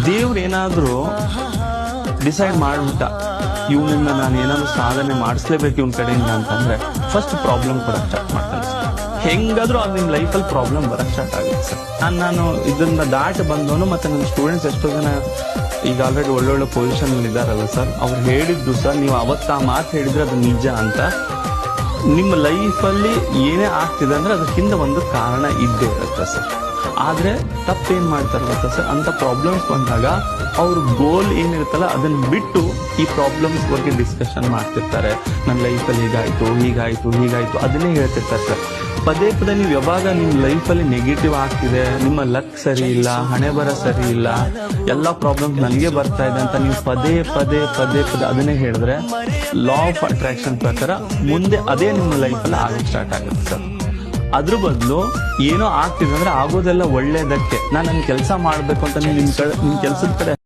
ದೇವ್ರು ಏನಾದ್ರೂ ಡಿಸೈಡ್ ಮಾಡ್ಬಿಟ್ಟ ಇವನಿಂದ ನಾನು ಏನಾದ್ರು ಸಾಧನೆ ಮಾಡಿಸ್ಲೇಬೇಕು ಇವನ್ ಕಡೆಯಿಂದ ಅಂತಂದ್ರೆ ಫಸ್ಟ್ ಪ್ರಾಬ್ಲಮ್ ಕೊಡಕ್ ಸ್ಟಾರ್ಟ್ ಮಾಡ್ತಾನೆ ಸರ್. ಹೆಂಗಾದ್ರೂ ಅದು ನಿಮ್ ಲೈಫಲ್ಲಿ ಪ್ರಾಬ್ಲಮ್ ಬರಕ್ ಸ್ಟಾರ್ಟ್ ಆಗುತ್ತೆ ಸರ್. ನಾನು ಇದನ್ನ ದಾಟಿ ಬಂದವನು ಮತ್ತೆ ನನ್ನ ಸ್ಟೂಡೆಂಟ್ಸ್ ಎಷ್ಟೋ ಜನ ಈಗ ಆಲ್ರೆಡಿ ಒಳ್ಳೊಳ್ಳೆ ಪೊಸಿಷನ್ ಇದಾರಲ್ಲ ಸರ್, ಅವ್ರು ಹೇಳಿದ್ದು ಸರ್ ನೀವು ಅವತ್ತ ಆ ಮಾತು ಹೇಳಿದ್ರೆ ಅದು ನಿಜ ಅಂತ. ನಿಮ್ಮ ಲೈಫಲ್ಲಿ ಏನೇ ಆಗ್ತಿದೆ ಅಂದ್ರೆ ಅದ್ರ ಹಿಂದೆ ಒಂದು ಕಾರಣ ಇದ್ದೇ ಇರುತ್ತೆ ಸರ್. ಆದ್ರೆ ತಪ್ಪೇನ್ ಮಾಡ್ತಾರೆ ಗೊತ್ತಾ ಸರ್, ಅಂತ ಪ್ರಾಬ್ಲಮ್ಸ್ ಬಂದಾಗ ಅವ್ರ ಗೋಲ್ ಏನಿರುತ್ತಲ್ಲ ಅದನ್ನ ಬಿಟ್ಟು ಈ ಪ್ರಾಬ್ಲಮ್ಸ್ ಬಗ್ಗೆ ಡಿಸ್ಕಷನ್ ಮಾಡ್ತಿರ್ತಾರೆ. ನನ್ನ ಲೈಫಲ್ಲಿ ಹೀಗಾಯ್ತು ಅದನ್ನೇ ಹೇಳ್ತಿರ್ತಾರೆ ಸರ್. ಪದೇ ಪದೇ ನೀವು ಯಾವಾಗ ನಿಮ್ಮ ಲೈಫಲ್ಲಿ ನೆಗೆಟಿವ್ ಆಗ್ತಿದೆ, ನಿಮ್ಮ ಲಕ್ ಸರಿ ಇಲ್ಲ, ಹಣೆ ಬರ ಸರಿ ಇಲ್ಲ, ಎಲ್ಲಾ ಪ್ರಾಬ್ಲಮ್ಸ್ ನನಗೆ ಬರ್ತಾ ಇದೆ ಅಂತ ನೀವು ಪದೇ ಅದನ್ನೇ ಹೇಳಿದ್ರೆ ಲಾ ಆಫ್ ಅಟ್ರಾಕ್ಷನ್ ಪ್ರಕಾರ ಮುಂದೆ ಅದೇ ನಿಮ್ಮ ಲೈಫಲ್ಲಿ ಆಗಕ್ಕೆ ಸ್ಟಾರ್ಟ್ ಆಗುತ್ತೆ ಸರ್. ಅದ್ರ ಬದಲು ಏನೋ ಆಗ್ತಿದೆ ಅಂದ್ರೆ ಆಗೋದೆಲ್ಲ ಒಳ್ಳೇದಕ್ಕೆ, ನಾನು ನನ್ನ ಕೆಲಸ ಮಾಡ್ಬೇಕು ಅಂತ ನಿಮ್ ಕೆಲಸದ ಕಡೆ